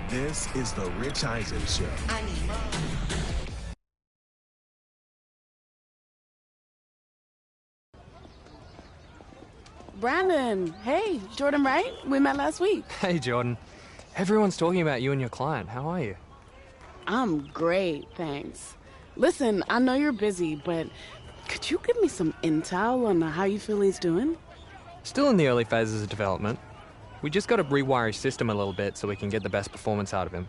This is the Rich Eisen Show. I need more. Brandon, hey, Jordan Wright? We met last week. Hey, Jordan. Everyone's talking about you and your client. How are you? I'm great, thanks. Listen, I know you're busy, but could you give me some intel on how you feel he's doing? Still in the early phases of development. We just got to rewire his system a little bit so we can get the best performance out of him.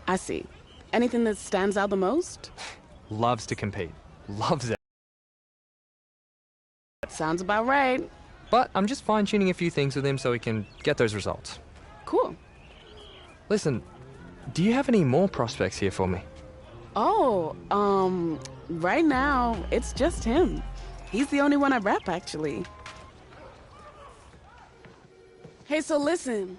I see. Anything that stands out the most? Loves to compete. Loves it. That sounds about right. But I'm just fine-tuning a few things with him so we can get those results. Cool. Listen, do you have any more prospects here for me? Oh, right now, it's just him. He's the only one I rep, actually. Hey, so listen.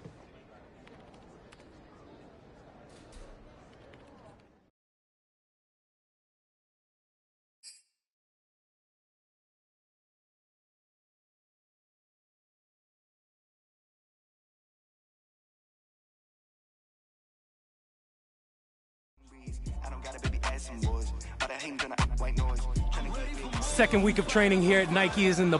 Second week of training here at Nike is in the...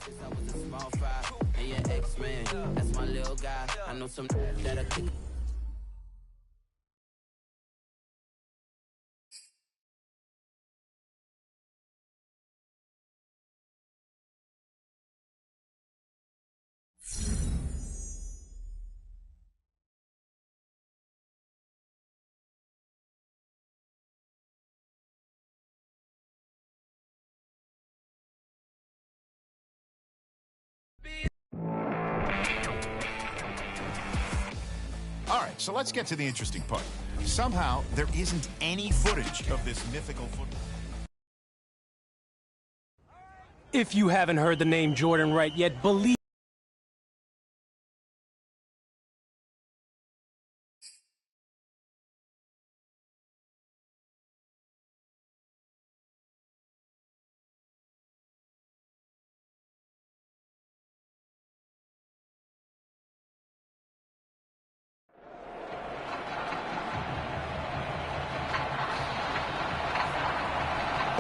Since I was a small fry, and your ex-man, that's my little guy. I know some that I could. All right, so let's get to the interesting part. Somehow, there isn't any footage of this mythical football. If you haven't heard the name Jordan Wright yet, believe...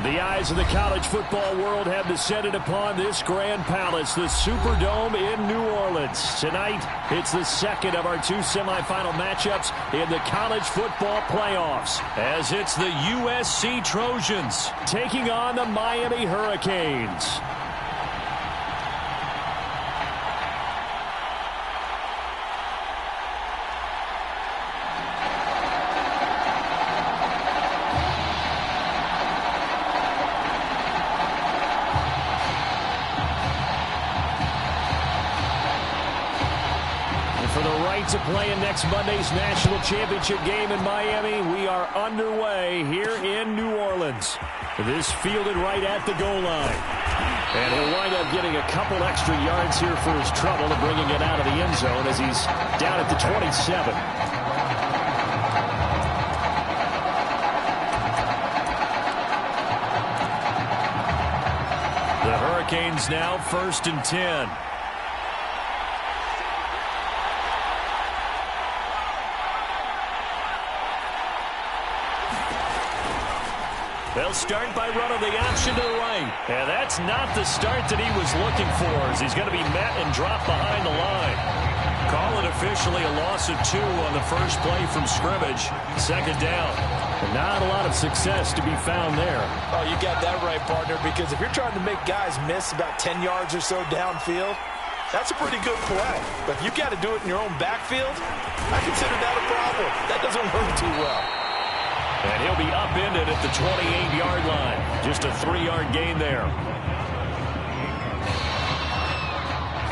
The eyes of the college football world have descended upon this grand palace, the Superdome in New Orleans. Tonight, it's the second of our two semifinal matchups in the college football playoffs, as it's the USC Trojans taking on the Miami Hurricanes. To play in next Monday's national championship game in Miami, we are underway here in New Orleans. This fielded right at the goal line. And he'll wind up getting a couple extra yards here for his trouble and bringing it out of the end zone as he's down at the 27. The Hurricanes now 1st and 10. They'll start by running the option to the right. And that's not the start that he was looking for, as he's going to be met and dropped behind the line. Call it officially a loss of 2 on the first play from scrimmage. Second down. And not a lot of success to be found there. Oh, you got that right, partner, because if you're trying to make guys miss about 10 yards or so downfield, that's a pretty good play. But if you got to do it in your own backfield, I consider that a problem. That doesn't work too well. And he'll be upended at the 28-yard line. Just a 3-yard gain there.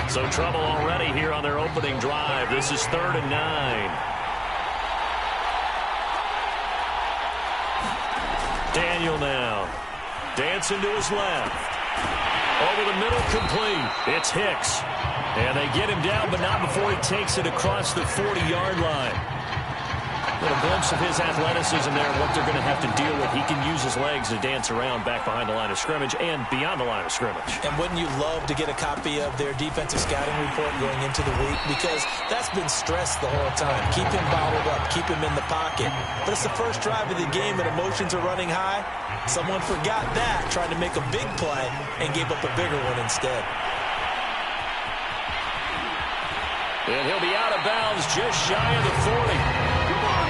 So trouble already here on their opening drive. This is 3rd and 9. Daniel now. Dancing to his left. Over the middle, complete. It's Hicks. And they get him down, but not before he takes it across the 40-yard line. Get a glimpse of his athleticism there and what they're going to have to deal with. He can use his legs to dance around back behind the line of scrimmage and beyond the line of scrimmage. And wouldn't you love to get a copy of their defensive scouting report going into the week? Because that's been stressed the whole time. Keep him bottled up. Keep him in the pocket. But it's the first drive of the game and emotions are running high. Someone forgot that, tried to make a big play, and gave up a bigger one instead. And he'll be out of bounds just shy of the 40.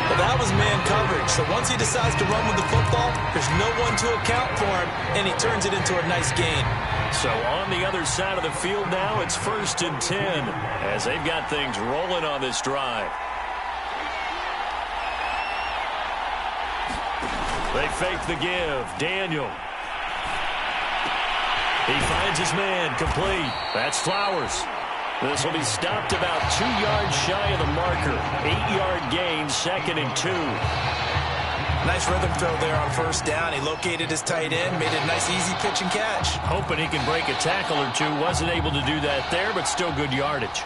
Well, that was man coverage. So once he decides to run with the football, there's no one to account for him, and he turns it into a nice gain. So on the other side of the field now, it's 1st and 10 as they've got things rolling on this drive. They fake the give. Daniel. He finds his man, complete. That's Flowers. This will be stopped about 2 yards shy of the marker. 8-yard gain, 2nd and 2. Nice rhythm throw there on 1st down. He located his tight end, made it a nice easy pitch and catch. Hoping he can break a tackle or two. Wasn't able to do that there, but still good yardage.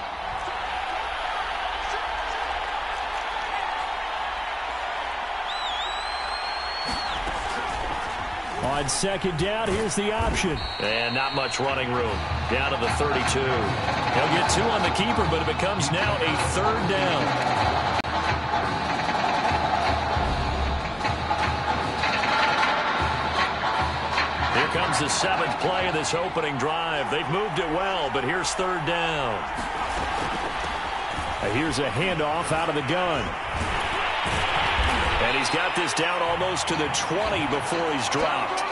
On 2nd down, here's the option. And not much running room. Down to the 32. He'll get 2 on the keeper, but it becomes now a 3rd down. Here comes the 7th play of this opening drive. They've moved it well, but here's 3rd down. Here's a handoff out of the gun. And he's got this down almost to the 20 before he's dropped.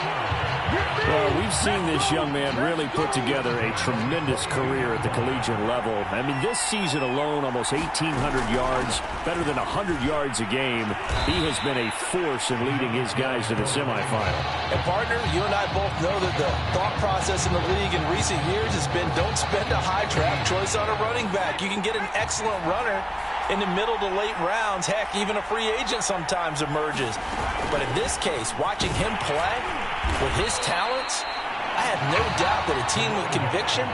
Well, we've seen this young man really put together a tremendous career at the collegiate level. I mean, this season alone, almost 1,800 yards, better than 100 yards a game. He has been a force in leading his guys to the semifinal. And, partner, you and I both know that the thought process in the league in recent years has been don't spend a high draft choice on a running back. You can get an excellent runner in the middle to late rounds. Heck, even a free agent sometimes emerges. But in this case, watching him play with his talents, I have no doubt that a team with conviction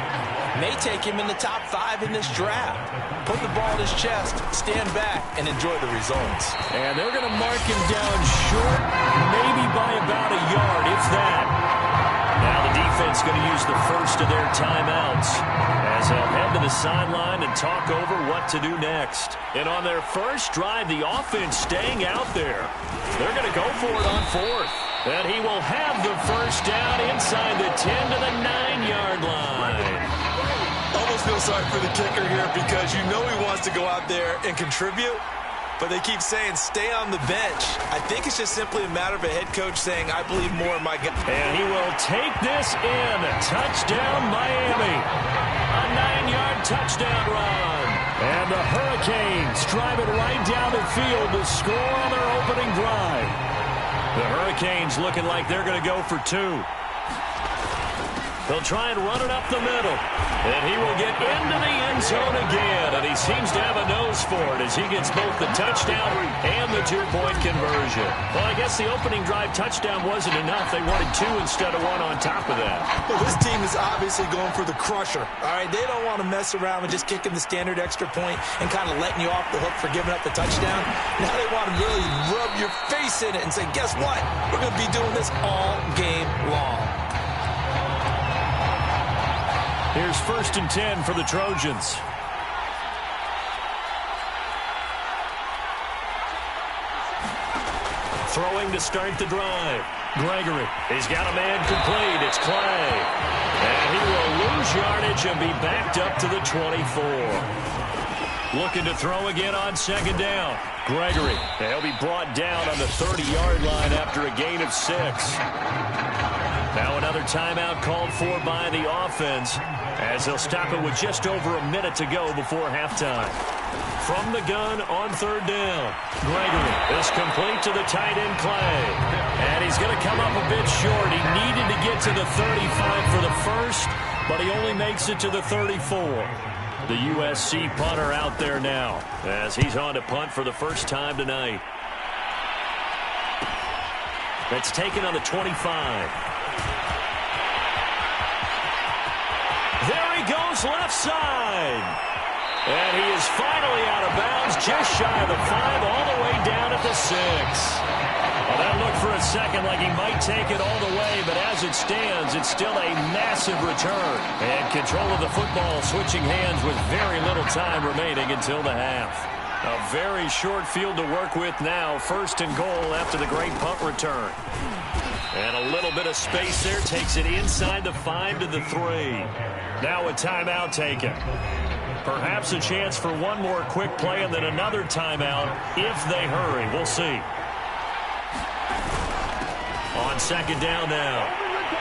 may take him in the top 5 in this draft. Put the ball in his chest, stand back, and enjoy the results. And they're going to mark him down short, maybe by about a yard, if that. Now the defense going to use the first of their timeouts as they'll head to the sideline and talk over what to do next. And on their first drive, the offense staying out there. They're going to go for it on 4th. And he will have the first down inside the 10 to the 9-yard line. Almost feel sorry for the kicker here because you know he wants to go out there and contribute, but they keep saying stay on the bench. I think it's just simply a matter of a head coach saying, I believe more in my guy. And he will take this in. Touchdown, Miami. A 9-yard touchdown run. And the Hurricanes drive it right down the field to score on their opening drive. The Hurricanes looking like they're going to go for 2. They'll try and run it up the middle. And he will get into the end zone again. And he seems to have a nose for it as he gets both the touchdown and the 2-point conversion. Well, I guess the opening drive touchdown wasn't enough. They wanted 2 instead of 1 on top of that. Well, this team is obviously going for the crusher. All right, they don't want to mess around with just kicking the standard extra point and kind of letting you off the hook for giving up the touchdown. Now they want to really rub your face in it and say, guess what? We're going to be doing this all game long. Here's 1st and 10 for the Trojans. Throwing to start the drive. Gregory. He's got a man complete. It's Clay. And he will lose yardage and be backed up to the 24. Looking to throw again on 2nd down. Gregory. He'll be brought down on the 30-yard line after a gain of 6. Now another timeout called for by the offense as they'll stop it with just over a minute to go before halftime. From the gun on 3rd down. Gregory is complete to the tight end Clay. And he's going to come up a bit short. He needed to get to the 35 for the first, but he only makes it to the 34. The USC punter out there now as he's on to punt for the first time tonight. That's taken on the 25. There he goes left side. And he is finally out of bounds, just shy of the 5, all the way down at the 6. Well, that looked for a second like he might take it all the way, but as it stands, it's still a massive return. And control of the football switching hands with very little time remaining until the half. A very short field to work with now, 1st and goal after the great punt return. And a little bit of space there, takes it inside the 5 to the 3. Now a timeout taken. Perhaps a chance for one more quick play and then another timeout if they hurry. We'll see. On 2nd down now,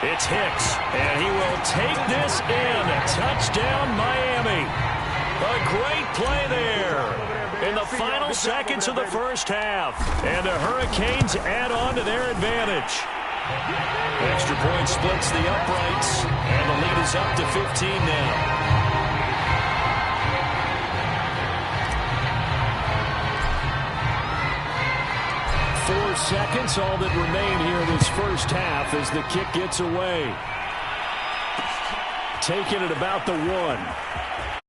it's Hicks, and he will take this in. Touchdown, Miami. A great play there in the final seconds of the first half. And the Hurricanes add on to their advantage. Extra point splits the uprights, and the lead is up to 15 now. 4 seconds, all that remain here in this first half as the kick gets away. Taken at about the 1.